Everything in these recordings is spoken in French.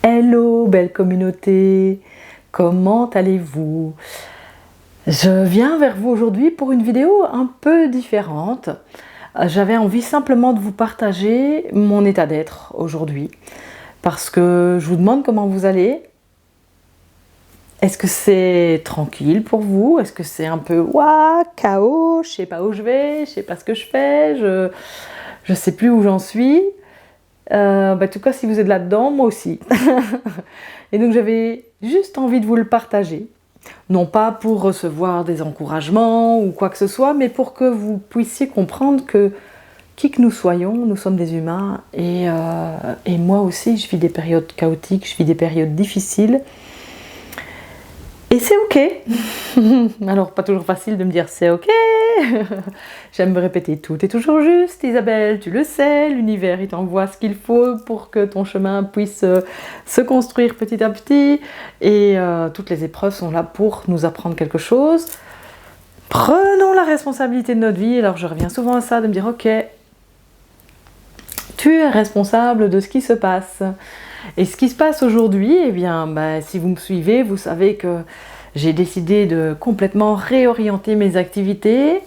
Hello belle communauté, comment allez-vous? Je viens vers vous aujourd'hui pour une vidéo un peu différente. J'avais envie simplement de vous partager mon état d'être aujourd'hui parce que je vous demande comment vous allez. Est-ce que c'est tranquille pour vous? Est-ce que c'est un peu ouah, chaos, je sais pas où je vais, je sais pas ce que je fais, je sais plus où j'en suis. En tout cas, si vous êtes là-dedans, moi aussi. Et donc j'avais juste envie de vous le partager. Non pas pour recevoir des encouragements ou quoi que ce soit, mais pour que vous puissiez comprendre que qui que nous soyons, nous sommes des humains. Et moi aussi, je vis des périodes chaotiques, je vis des périodes difficiles. Et c'est ok. Alors, pas toujours facile de me dire c'est ok. J'aime me répéter tout est toujours juste, Isabelle, tu le sais, l'univers il t'envoie ce qu'il faut pour que ton chemin puisse se construire petit à petit. Et toutes les épreuves sont là pour nous apprendre quelque chose. Prenons la responsabilité de notre vie. Alors, je reviens souvent à ça, de me dire ok, tu es responsable de ce qui se passe. Et ce qui se passe aujourd'hui, eh bien, si vous me suivez, vous savez que j'ai décidé de complètement réorienter mes activités,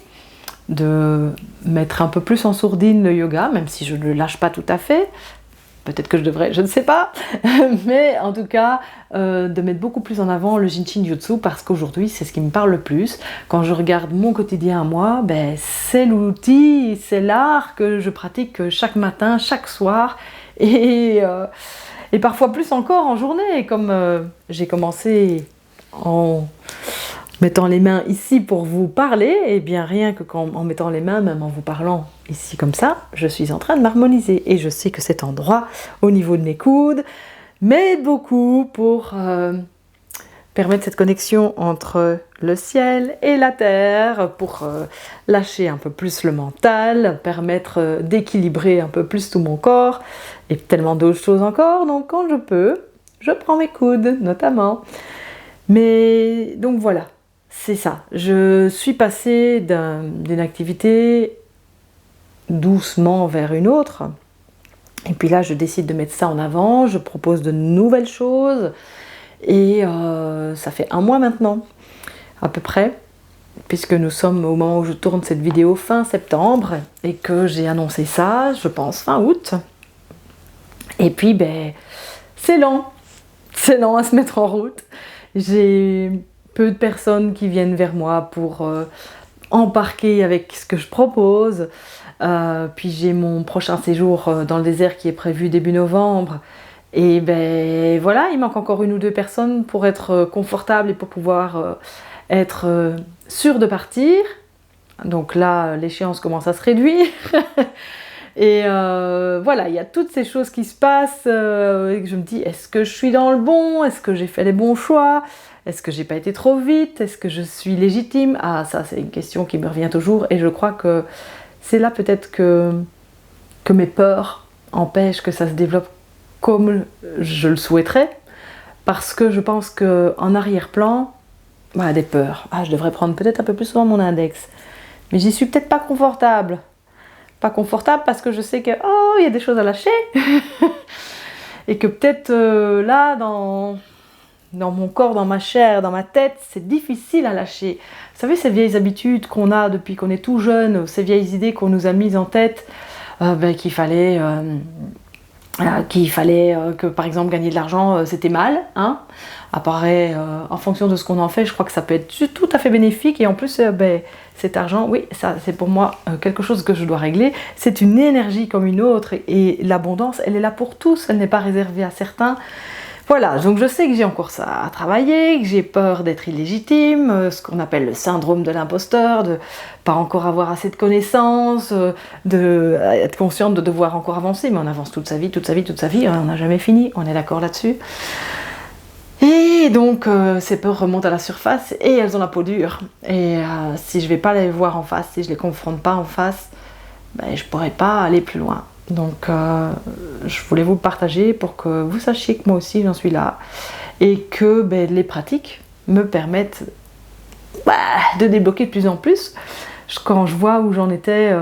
de mettre un peu plus en sourdine le yoga, même si je ne le lâche pas tout à fait. Peut-être que je devrais, je ne sais pas. Mais en tout cas, de mettre beaucoup plus en avant le Jinshin Jutsu parce qu'aujourd'hui, c'est ce qui me parle le plus. Quand je regarde mon quotidien à moi, c'est l'outil, c'est l'art que je pratique chaque matin, chaque soir. Et parfois plus encore en journée, comme j'ai commencé en mettant les mains ici pour vous parler, et bien rien que en mettant les mains, même en vous parlant ici comme ça, je suis en train de m'harmoniser. Et je sais que cet endroit, au niveau de mes coudes, m'aide beaucoup pour permettre cette connexion entre le ciel et la terre, pour lâcher un peu plus le mental, permettre d'équilibrer un peu plus tout mon corps, et tellement d'autres choses encore. Donc quand je peux, je prends mes coudes, notamment. Mais donc voilà, c'est ça. Je suis passée d'une activité doucement vers une autre. Et puis là, je décide de mettre ça en avant, je propose de nouvelles choses. Et ça fait 1 mois maintenant, à peu près, puisque nous sommes au moment où je tourne cette vidéo fin septembre, et que j'ai annoncé ça, je pense, fin août. Et puis, c'est lent à se mettre en route. J'ai peu de personnes qui viennent vers moi pour embarquer avec ce que je propose. Puis j'ai mon prochain séjour dans le désert qui est prévu début novembre. Et voilà, il manque encore 1 ou 2 personnes pour être confortable et pour pouvoir être sûr de partir. Donc là, l'échéance commence à se réduire. Et voilà, il y a toutes ces choses qui se passent et que je me dis, est-ce que je suis dans le bon? Est-ce que j'ai fait les bons choix? Est-ce que j'ai pas été trop vite? Est-ce que je suis légitime? Ah, ça c'est une question qui me revient toujours, et je crois que c'est là peut-être que mes peurs empêchent que ça se développe comme je le souhaiterais, parce que je pense qu'en arrière-plan, des peurs. Ah, je devrais prendre peut-être un peu plus souvent mon index. Mais j'y suis peut-être pas confortable. Pas confortable parce que je sais que, oh, il y a des choses à lâcher. Et que peut-être là, dans mon corps, dans ma chair, dans ma tête, c'est difficile à lâcher. Vous savez, ces vieilles habitudes qu'on a depuis qu'on est tout jeune, ces vieilles idées qu'on nous a mises en tête, qu'il fallait que par exemple gagner de l'argent c'était mal, hein. Apparaît en fonction de ce qu'on en fait, je crois que ça peut être tout à fait bénéfique, et en plus cet argent, oui, ça c'est pour moi quelque chose que je dois régler. C'est une énergie comme une autre, et l'abondance elle est là pour tous, elle n'est pas réservée à certains. Voilà, donc je sais que j'ai encore ça à travailler, que j'ai peur d'être illégitime, ce qu'on appelle le syndrome de l'imposteur, de pas encore avoir assez de connaissances, de être consciente de devoir encore avancer, mais on avance toute sa vie, hein, on n'a jamais fini, on est d'accord là-dessus. Et donc ces peurs remontent à la surface et elles ont la peau dure. Et si je vais pas les voir en face, si je les confronte pas en face, je pourrais pas aller plus loin. Donc je voulais vous le partager pour que vous sachiez que moi aussi j'en suis là, et que les pratiques me permettent de débloquer de plus en plus. Quand je vois où j'en étais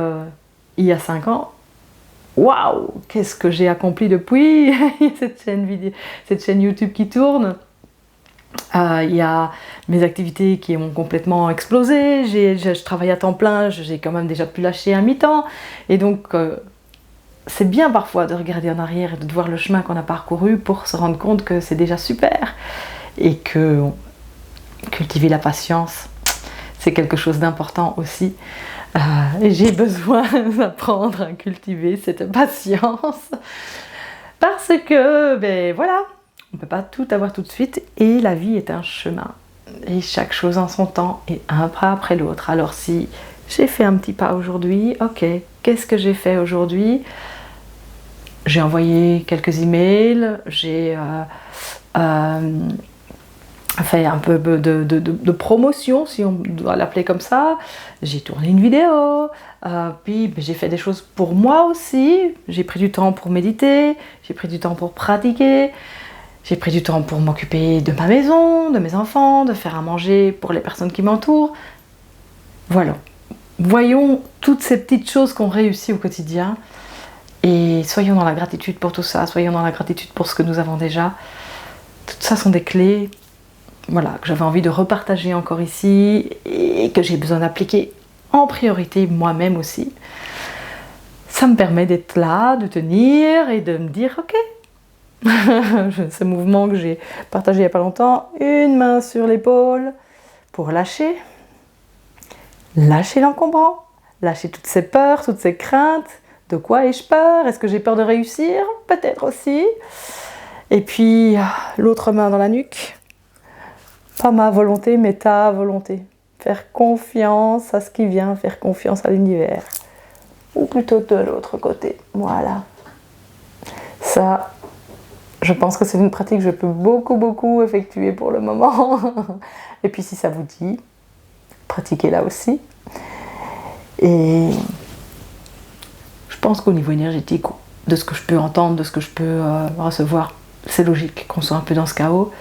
il y a 5 ans, waouh, qu'est-ce que j'ai accompli depuis. Il y a cette chaîne YouTube qui tourne. Il y a mes activités qui ont complètement explosé. Je travaille à temps plein, j'ai quand même déjà pu lâcher un mi-temps. Et donc, c'est bien parfois de regarder en arrière et de voir le chemin qu'on a parcouru pour se rendre compte que c'est déjà super. Et que cultiver la patience, c'est quelque chose d'important aussi. Et j'ai besoin d'apprendre à cultiver cette patience. Parce que, ben voilà, on ne peut pas tout avoir tout de suite. Et la vie est un chemin. Et chaque chose en son temps, et un pas après l'autre. Alors si j'ai fait un petit pas aujourd'hui, ok, qu'est-ce que j'ai fait aujourd'hui? J'ai envoyé quelques emails, j'ai fait un peu de promotion, si on doit l'appeler comme ça. J'ai tourné une vidéo, puis j'ai fait des choses pour moi aussi. J'ai pris du temps pour méditer, j'ai pris du temps pour pratiquer, j'ai pris du temps pour m'occuper de ma maison, de mes enfants, de faire à manger pour les personnes qui m'entourent. Voilà. Voyons toutes ces petites choses qu'on réussit au quotidien et soyons dans la gratitude pour tout ça, soyons dans la gratitude pour ce que nous avons déjà. Tout ça sont des clés, voilà, que j'avais envie de repartager encore ici et que j'ai besoin d'appliquer en priorité moi-même aussi. Ça me permet d'être là, de tenir et de me dire ok. Ce mouvement que j'ai partagé il n'y a pas longtemps, une main sur l'épaule pour lâcher l'encombrant, lâcher toutes ces peurs, toutes ces craintes. De quoi ai-je peur? Est-ce que j'ai peur de réussir? Peut-être aussi. Et puis l'autre main dans la nuque. Pas ma volonté, mais ta volonté. Faire confiance à ce qui vient, faire confiance à l'univers. Ou plutôt de l'autre côté. Voilà. Ça, je pense que c'est une pratique que je peux beaucoup effectuer pour le moment. Et puis si ça vous dit, pratiquez-la aussi. Et je pense qu'au niveau énergétique, de ce que je peux entendre, de ce que je peux recevoir, c'est logique qu'on soit un peu dans ce chaos.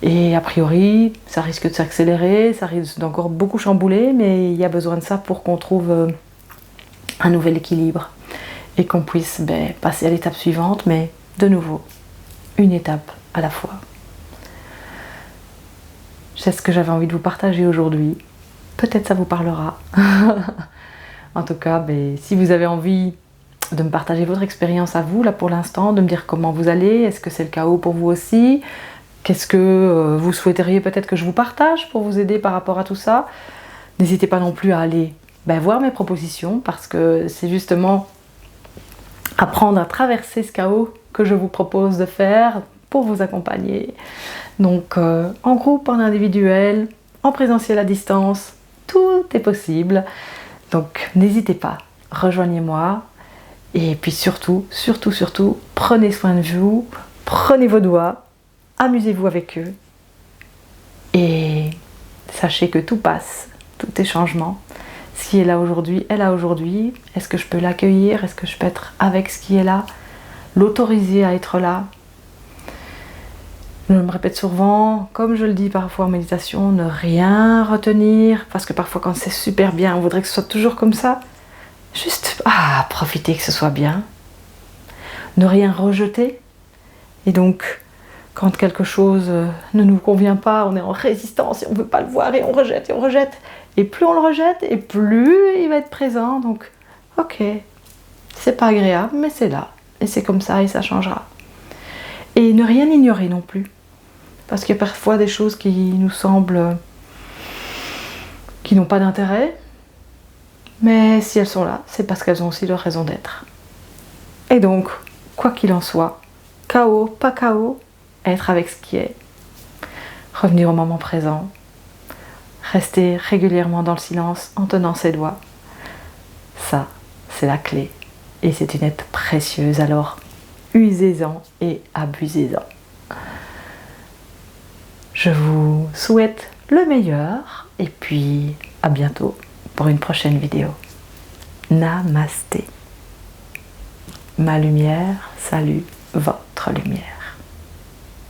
Et a priori, ça risque de s'accélérer, ça risque d'encore beaucoup chambouler, mais il y a besoin de ça pour qu'on trouve un nouvel équilibre et qu'on puisse passer à l'étape suivante, mais de nouveau, une étape à la fois. C'est ce que j'avais envie de vous partager aujourd'hui. Peut-être ça vous parlera. En tout cas, si vous avez envie de me partager votre expérience à vous, là pour l'instant, de me dire comment vous allez, est-ce que c'est le chaos pour vous aussi? Qu'est-ce que vous souhaiteriez peut-être que je vous partage pour vous aider par rapport à tout ça? N'hésitez pas non plus à aller voir mes propositions, parce que c'est justement apprendre à traverser ce chaos que je vous propose de faire pour vous accompagner. Donc en groupe, en individuel, en présentiel à distance, tout est possible. Donc n'hésitez pas, rejoignez-moi. Et puis surtout, prenez soin de vous, prenez vos doigts, amusez-vous avec eux. Et sachez que tout passe, tout est changement. Ce qui est là aujourd'hui est là aujourd'hui. Est-ce que je peux l'accueillir? Est-ce que je peux être avec ce qui est là? L'autoriser à être là? Je me répète souvent, comme je le dis parfois en méditation, ne rien retenir, parce que parfois quand c'est super bien, on voudrait que ce soit toujours comme ça. Juste profiter que ce soit bien. Ne rien rejeter. Et donc, quand quelque chose ne nous convient pas, on est en résistance et on ne veut pas le voir et on rejette et on rejette. Et plus on le rejette, et plus il va être présent. Donc, ok, c'est pas agréable, mais c'est là. Et c'est comme ça et ça changera. Et ne rien ignorer non plus. Parce qu'il y a parfois des choses qui nous semblent qui n'ont pas d'intérêt. Mais si elles sont là, c'est parce qu'elles ont aussi leur raison d'être. Et donc, quoi qu'il en soit, chaos, pas chaos, être avec ce qui est. Revenir au moment présent. Rester régulièrement dans le silence en tenant ses doigts. Ça, c'est la clé. Et c'est une aide précieuse, alors usez-en et abusez-en. Je vous souhaite le meilleur et puis à bientôt pour une prochaine vidéo. Namasté. Ma lumière salue votre lumière.